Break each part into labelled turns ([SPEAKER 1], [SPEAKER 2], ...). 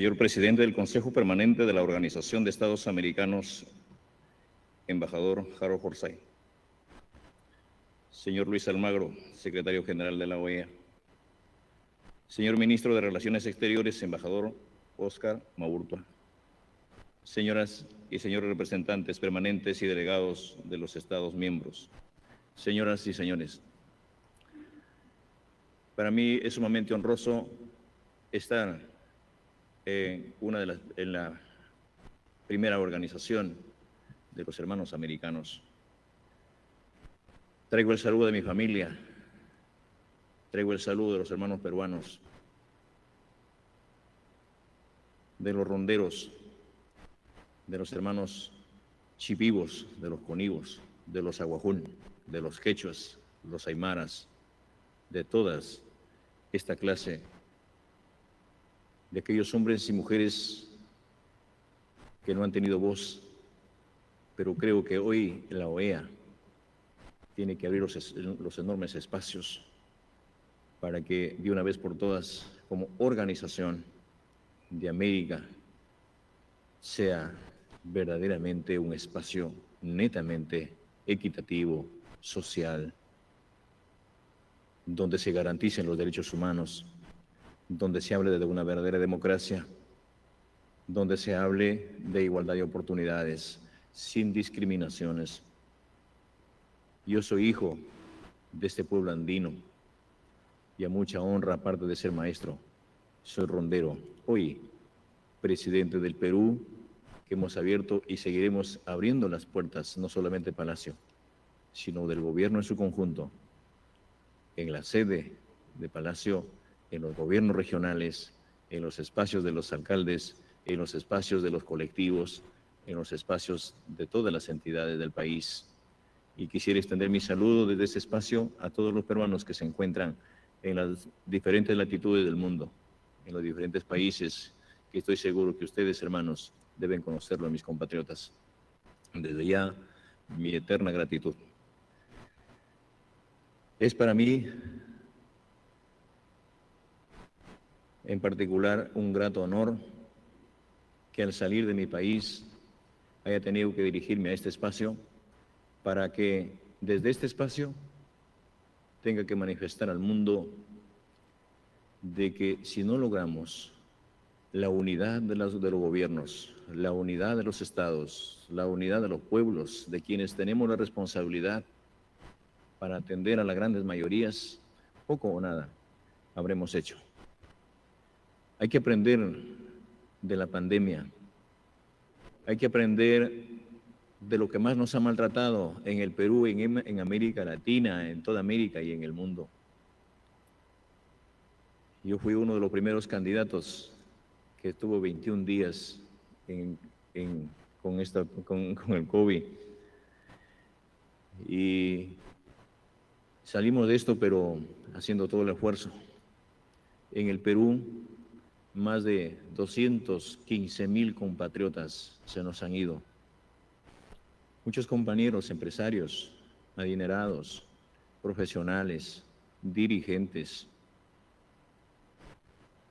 [SPEAKER 1] Señor presidente del Consejo Permanente de la Organización de Estados Americanos, embajador Harold Forsyth. Señor Luis Almagro, secretario general de la OEA. Señor ministro de Relaciones Exteriores, embajador Oscar Maurtua. Señoras y señores representantes permanentes y delegados de los Estados miembros. Señoras y señores, para mí es sumamente honroso estar en la primera organización de los hermanos americanos. Traigo el saludo de mi familia, traigo el saludo de los hermanos peruanos, de los ronderos, de los hermanos chipivos, de los conivos, de los aguajún, de los quechuas, los aymaras, de todas esta clase de aquellos hombres y mujeres que no han tenido voz, pero creo que hoy la OEA tiene que abrir los enormes espacios para que de una vez por todas, como organización de América, sea verdaderamente un espacio netamente equitativo, social, donde se garanticen los derechos humanos, donde se hable de una verdadera democracia, donde se hable de igualdad de oportunidades, sin discriminaciones. Yo soy hijo de este pueblo andino y a mucha honra, aparte de ser maestro, soy rondero. Hoy, presidente del Perú, que hemos abierto y seguiremos abriendo las puertas, no solamente Palacio, sino del gobierno en su conjunto, en la sede de Palacio, en los gobiernos regionales, en los espacios de los alcaldes, en los espacios de los colectivos, en los espacios de todas las entidades del país. Y quisiera extender mi saludo desde ese espacio a todos los peruanos que se encuentran en las diferentes latitudes del mundo, en los diferentes países, que estoy seguro que ustedes, hermanos, deben conocerlo, mis compatriotas. Desde ya, mi eterna gratitud. Es para mí, en particular, un grato honor que al salir de mi país haya tenido que dirigirme a este espacio para que desde este espacio tenga que manifestar al mundo de que si no logramos la unidad de los gobiernos, la unidad de los estados, la unidad de los pueblos, de quienes tenemos la responsabilidad para atender a las grandes mayorías, poco o nada habremos hecho. Hay que aprender de la pandemia, hay que aprender de lo que más nos ha maltratado en el Perú, en América Latina, en toda América y en el mundo. Yo fui uno de los primeros candidatos que estuvo 21 días con el COVID. Y salimos de esto, pero haciendo todo el esfuerzo. En el Perú, más de 215,000 compatriotas se nos han ido. Muchos compañeros empresarios, adinerados, profesionales, dirigentes,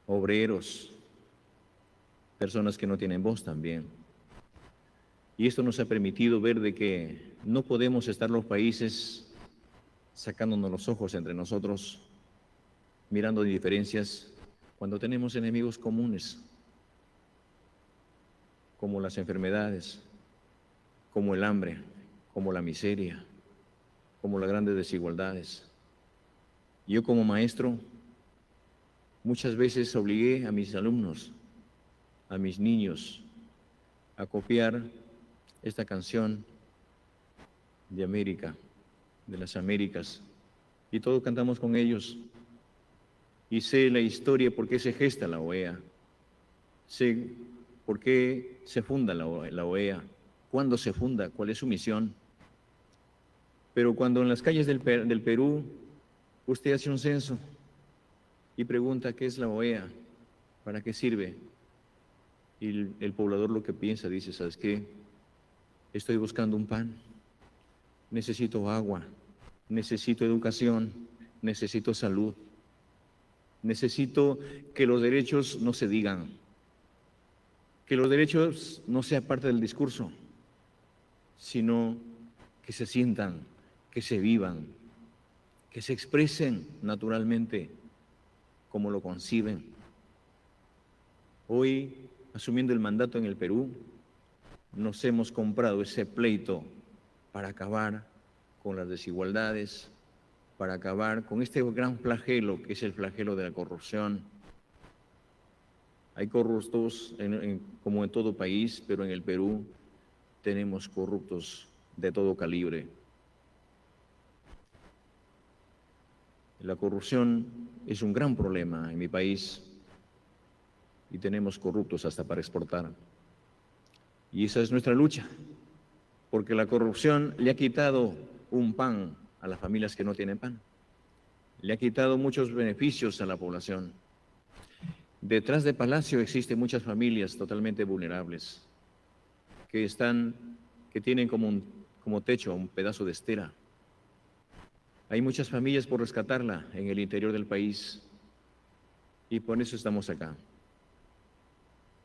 [SPEAKER 1] obreros, personas que no tienen voz también. Y esto nos ha permitido ver de que no podemos estar los países sacándonos los ojos entre nosotros, mirando diferencias, cuando tenemos enemigos comunes, como las enfermedades, como el hambre, como la miseria, como las grandes desigualdades. Yo como maestro muchas veces obligué a mis alumnos, a mis niños, a copiar esta canción de América, de las Américas, y todos cantamos con ellos. Y sé la historia, por qué se gesta la OEA, sé por qué se funda la OEA, cuándo se funda, cuál es su misión. Pero cuando en las calles del Perú usted hace un censo y pregunta qué es la OEA, para qué sirve, y el poblador lo que piensa, dice, ¿sabes qué? Estoy buscando un pan, necesito agua, necesito educación, necesito salud, necesito que los derechos no se digan, Que los derechos no sean parte del discurso, sino que se sientan, que se vivan, que se expresen naturalmente como lo conciben. Hoy, asumiendo el mandato en el Perú, nos hemos comprado ese pleito para acabar con las desigualdades, para acabar con este gran flagelo que es el flagelo de la corrupción. Hay corruptos como en todo país, pero en el Perú tenemos corruptos de todo calibre. La corrupción es un gran problema en mi país y tenemos corruptos hasta para exportar. Y esa es nuestra lucha, porque la corrupción le ha quitado un pan a las familias que no tienen pan. Le ha quitado muchos beneficios a la población. Detrás de Palacio existen muchas familias totalmente vulnerables que tienen como techo un pedazo de estera. Hay muchas familias por rescatarla en el interior del país y por eso estamos acá,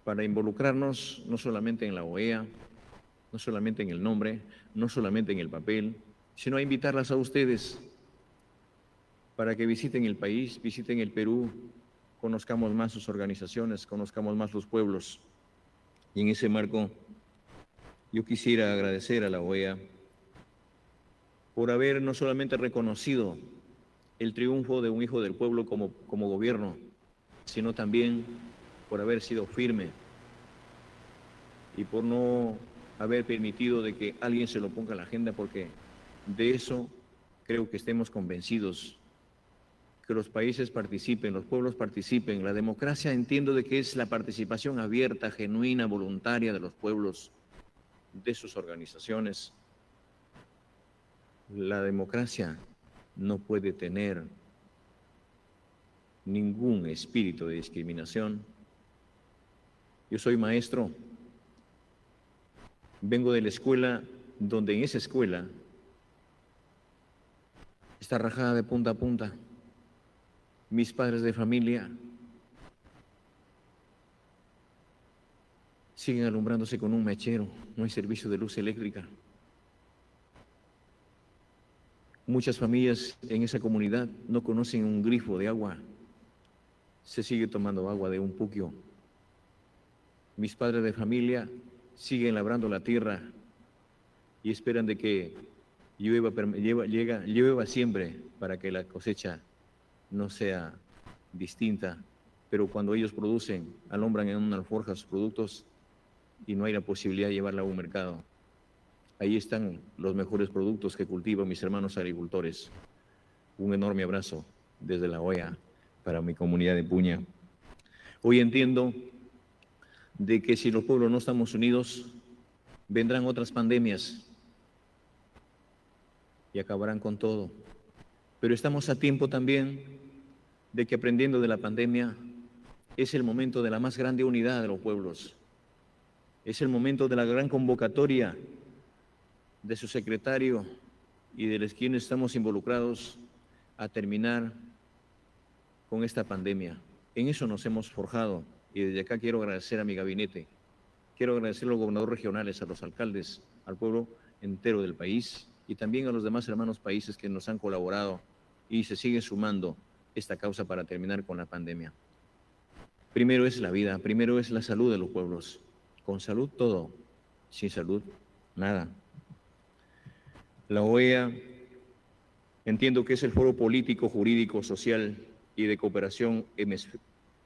[SPEAKER 1] para involucrarnos no solamente en la OEA, no solamente en el nombre, no solamente en el papel, sino a invitarlas a ustedes para que visiten el país, visiten el Perú, conozcamos más sus organizaciones, conozcamos más los pueblos. Y en ese marco, yo quisiera agradecer a la OEA por haber no solamente reconocido el triunfo de un hijo del pueblo como gobierno, sino también por haber sido firme y por no haber permitido de que alguien se lo ponga a la agenda, porque de eso creo que estemos convencidos, que los países participen, los pueblos participen. La democracia entiendo de que es la participación abierta, genuina, voluntaria de los pueblos, de sus organizaciones. La democracia no puede tener ningún espíritu de discriminación. Yo soy maestro, vengo de la escuela donde en esa escuela está rajada de punta a punta. Mis padres de familia siguen alumbrándose con un mechero, no hay servicio de luz eléctrica. Muchas familias en esa comunidad no conocen un grifo de agua, se sigue tomando agua de un puquio. Mis padres de familia siguen labrando la tierra y esperan de que llueva siempre para que la cosecha no sea distinta, pero cuando ellos producen, alumbran en una alforja sus productos y no hay la posibilidad de llevarla a un mercado. Ahí están los mejores productos que cultivan mis hermanos agricultores. Un enorme abrazo desde la OEA para mi comunidad de Puña. Hoy entiendo de que si los pueblos no estamos unidos, vendrán otras pandemias y acabarán con todo. Pero estamos a tiempo también de que, aprendiendo de la pandemia, es el momento de la más grande unidad de los pueblos. Es el momento de la gran convocatoria de su secretario y de los quienes estamos involucrados a terminar con esta pandemia. En eso nos hemos forjado y desde acá quiero agradecer a mi gabinete, quiero agradecer a los gobernadores regionales, a los alcaldes, al pueblo entero del país y también a los demás hermanos países que nos han colaborado y se siguen sumando esta causa para terminar con la pandemia. Primero es la vida, primero es la salud de los pueblos. Con salud todo, sin salud nada. La OEA entiendo que es el foro político, jurídico, social y de cooperación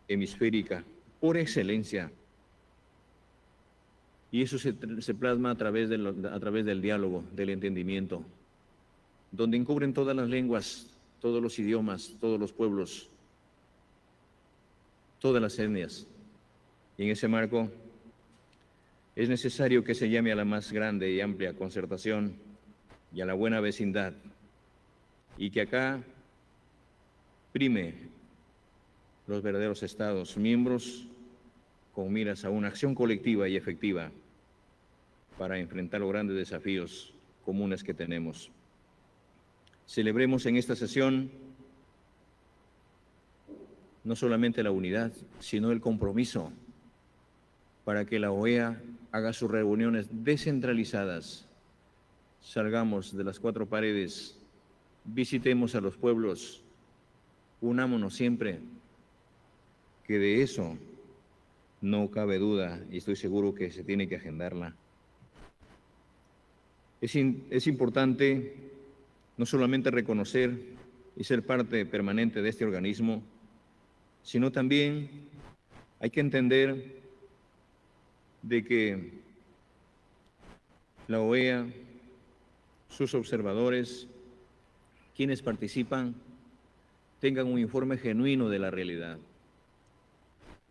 [SPEAKER 1] hemisférica por excelencia. Y eso se plasma a través del diálogo, del entendimiento, donde encubren todas las lenguas, todos los idiomas, todos los pueblos, todas las etnias. Y en ese marco es necesario que se llame a la más grande y amplia concertación y a la buena vecindad, y que acá prime los verdaderos Estados miembros con miras a una acción colectiva y efectiva para enfrentar los grandes desafíos comunes que tenemos. Celebremos en esta sesión no solamente la unidad, sino el compromiso para que la OEA haga sus reuniones descentralizadas. Salgamos de las cuatro paredes, visitemos a los pueblos, unámonos siempre, que de eso no cabe duda y estoy seguro que se tiene que agendarla. Es importante no solamente reconocer y ser parte permanente de este organismo, sino también hay que entender de que la OEA, sus observadores, quienes participan, tengan un informe genuino de la realidad,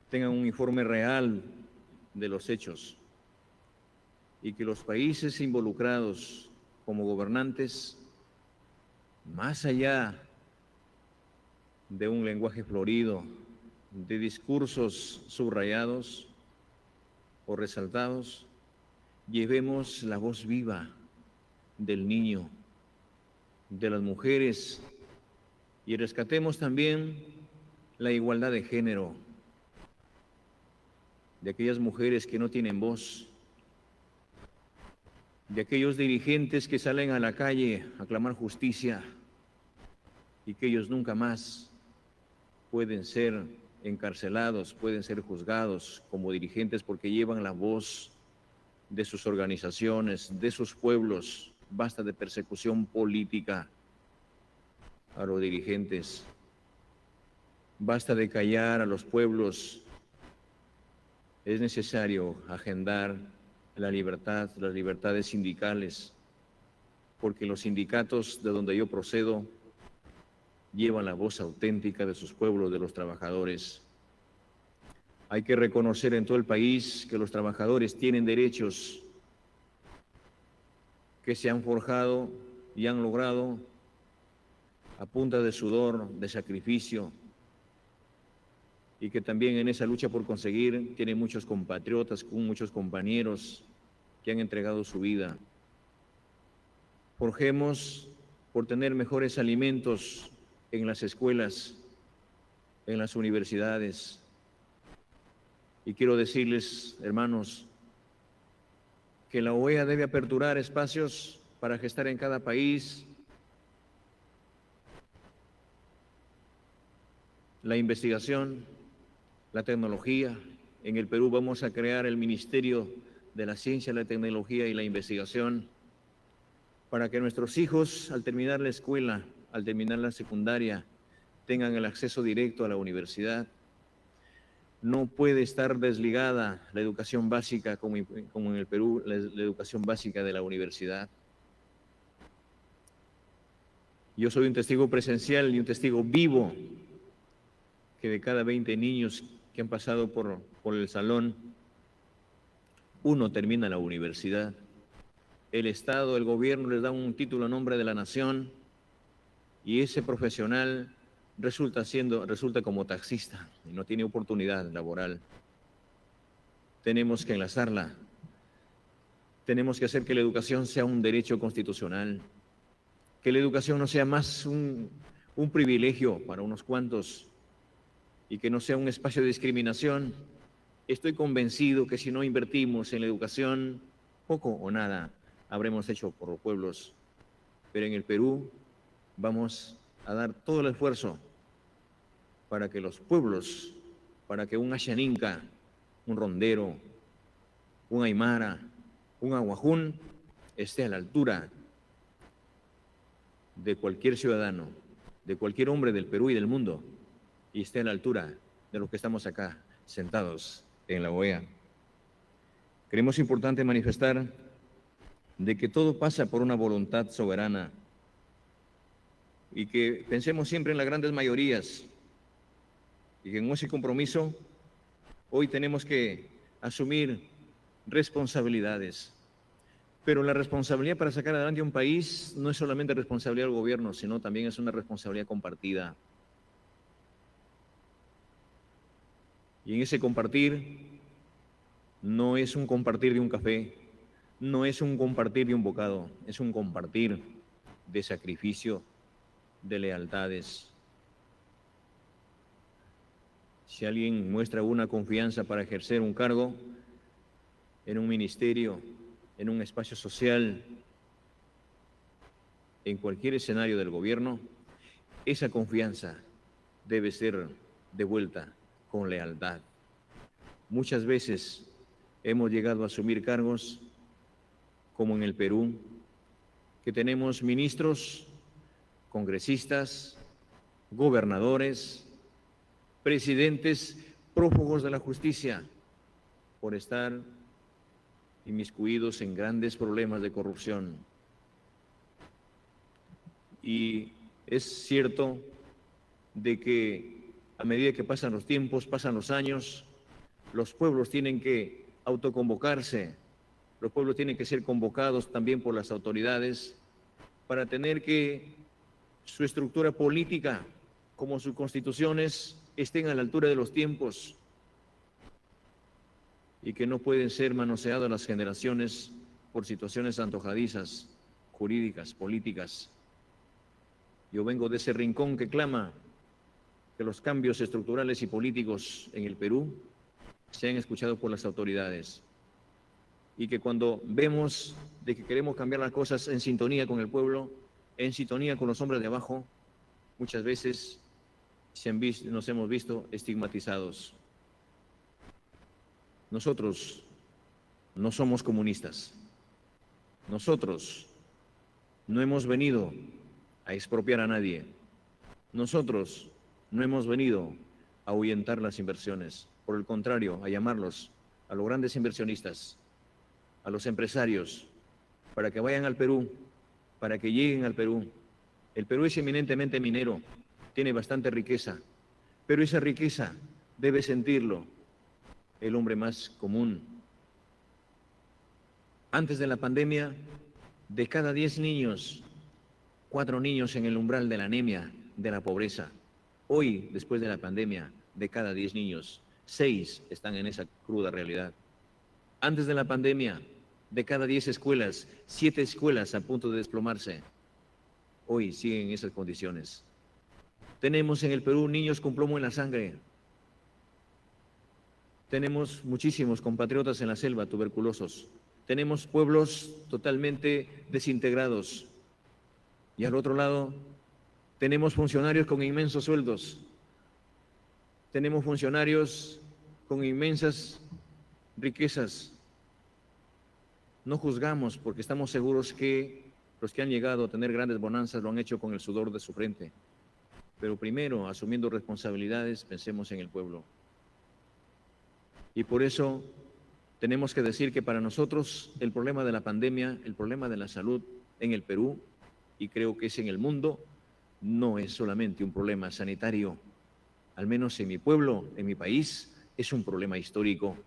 [SPEAKER 1] tengan un informe real de los hechos y que los países involucrados como gobernantes, más allá de un lenguaje florido, de discursos subrayados o resaltados, llevemos la voz viva del niño, de las mujeres y rescatemos también la igualdad de género, de aquellas mujeres que no tienen voz, de aquellos dirigentes que salen a la calle a clamar justicia y que ellos nunca más pueden ser encarcelados, pueden ser juzgados como dirigentes porque llevan la voz de sus organizaciones, de sus pueblos. Basta de persecución política a los dirigentes, basta de callar a los pueblos. Es necesario agendar la libertad, las libertades sindicales, porque los sindicatos de donde yo procedo llevan la voz auténtica de sus pueblos, de los trabajadores. Hay que reconocer en todo el país que los trabajadores tienen derechos que se han forjado y han logrado a punta de sudor, de sacrificio, y que también en esa lucha por conseguir tienen muchos compatriotas, muchos compañeros que han entregado su vida. Forjemos por tener mejores alimentos en las escuelas, en las universidades. Y quiero decirles, hermanos, que la OEA debe aperturar espacios para gestar en cada país la investigación, la tecnología. En el Perú vamos a crear el Ministerio de la Ciencia, la Tecnología y la Investigación para que nuestros hijos, al terminar la escuela, al terminar la secundaria, tengan el acceso directo a la universidad. No puede estar desligada la educación básica, como en el Perú, la educación básica de la universidad. Yo soy un testigo presencial y un testigo vivo que de cada 20 niños que han pasado por el salón, uno termina la universidad. El Estado, el gobierno les da un título a nombre de la nación y ese profesional resulta como taxista y no tiene oportunidad laboral. Tenemos que enlazarla. Tenemos que hacer que la educación sea un derecho constitucional, que la educación no sea más un privilegio para unos cuantos y que no sea un espacio de discriminación. Estoy convencido que si no invertimos en la educación, poco o nada habremos hecho por los pueblos. Pero en el Perú vamos a dar todo el esfuerzo para que los pueblos, para que un Ashaninka, un rondero, un aymara, un aguajún, esté a la altura de cualquier ciudadano, de cualquier hombre del Perú y del mundo, y esté a la altura de los que estamos acá sentados en la OEA. Creemos importante manifestar de que todo pasa por una voluntad soberana y que pensemos siempre en las grandes mayorías y que en ese compromiso hoy tenemos que asumir responsabilidades. Pero la responsabilidad para sacar adelante un país no es solamente responsabilidad del gobierno, sino también es una responsabilidad compartida. Y en ese compartir no es un compartir de un café, no es un compartir de un bocado, es un compartir de sacrificio, de lealtades. Si alguien muestra una confianza para ejercer un cargo, en un ministerio, en un espacio social, en cualquier escenario del gobierno, esa confianza debe ser devuelta con lealtad. Muchas veces hemos llegado a asumir cargos, como en el Perú, que tenemos ministros, congresistas, gobernadores, presidentes prófugos de la justicia por estar inmiscuidos en grandes problemas de corrupción. Y es cierto de que a medida que pasan los tiempos, pasan los años, los pueblos tienen que autoconvocarse, los pueblos tienen que ser convocados también por las autoridades para tener que su estructura política, como sus constituciones, estén a la altura de los tiempos y que no pueden ser manoseadas las generaciones por situaciones antojadizas, jurídicas, políticas. Yo vengo de ese rincón que clama que los cambios estructurales y políticos en el Perú sean escuchados por las autoridades y que cuando vemos de que queremos cambiar las cosas en sintonía con el pueblo, en sintonía con los hombres de abajo, muchas veces nos hemos visto estigmatizados. Nosotros no somos comunistas. Nosotros no hemos venido a expropiar a nadie. Nosotros no hemos venido a ahuyentar las inversiones. Por el contrario, a llamarlos a los grandes inversionistas, a los empresarios, para que vayan al Perú, para que lleguen al Perú. El Perú es eminentemente minero, tiene bastante riqueza, pero esa riqueza debe sentirlo el hombre más común. Antes de la pandemia, de cada 10 niños, 4 niños en el umbral de la anemia, de la pobreza. Hoy, después de la pandemia, de cada 10 niños, 6 están en esa cruda realidad. Antes de la pandemia, de cada 10 escuelas, 7 escuelas a punto de desplomarse. Hoy siguen esas condiciones. Tenemos en el Perú niños con plomo en la sangre. Tenemos muchísimos compatriotas en la selva tuberculosos. Tenemos pueblos totalmente desintegrados. Y al otro lado, tenemos funcionarios con inmensos sueldos. Tenemos funcionarios con inmensas riquezas. No juzgamos porque estamos seguros que los que han llegado a tener grandes bonanzas lo han hecho con el sudor de su frente. Pero primero, asumiendo responsabilidades, pensemos en el pueblo. Y por eso tenemos que decir que para nosotros el problema de la pandemia, el problema de la salud en el Perú, y creo que es en el mundo, no es solamente un problema sanitario. Al menos en mi pueblo, en mi país, es un problema histórico.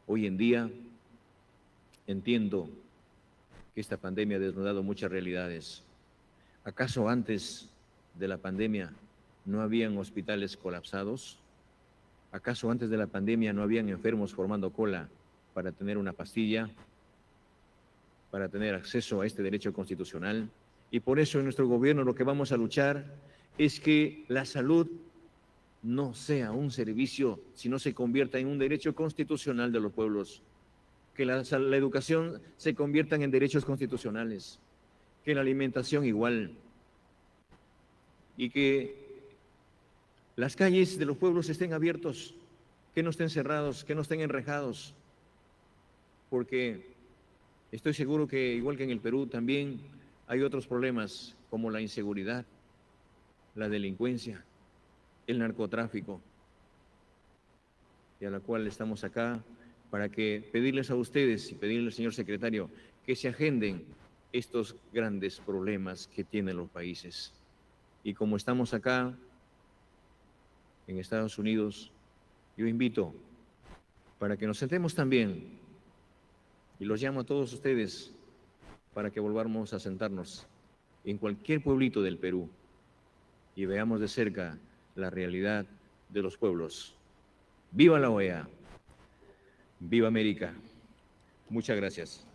[SPEAKER 1] Hoy en día entiendo que esta pandemia ha desnudado muchas realidades. ¿Acaso antes de la pandemia no habían hospitales colapsados? ¿Acaso antes de la pandemia no habían enfermos formando cola para tener una pastilla, para tener acceso a este derecho constitucional? Y por eso en nuestro gobierno lo que vamos a luchar es que la salud no sea un servicio, sino se convierta en un derecho constitucional de los pueblos. Que la educación se convierta en derechos constitucionales, que la alimentación igual, y que las calles de los pueblos estén abiertos, que no estén cerrados, que no estén enrejados, porque estoy seguro que igual que en el Perú también hay otros problemas como la inseguridad, la delincuencia, el narcotráfico, y a la cual estamos acá para que pedirles a ustedes y pedirle al señor secretario que se agenden estos grandes problemas que tienen los países. Y como estamos acá en Estados Unidos, yo invito para que nos sentemos también y los llamo a todos ustedes para que volvamos a sentarnos en cualquier pueblito del Perú y veamos de cerca la realidad de los pueblos. ¡Viva la OEA! ¡Viva América! Muchas gracias.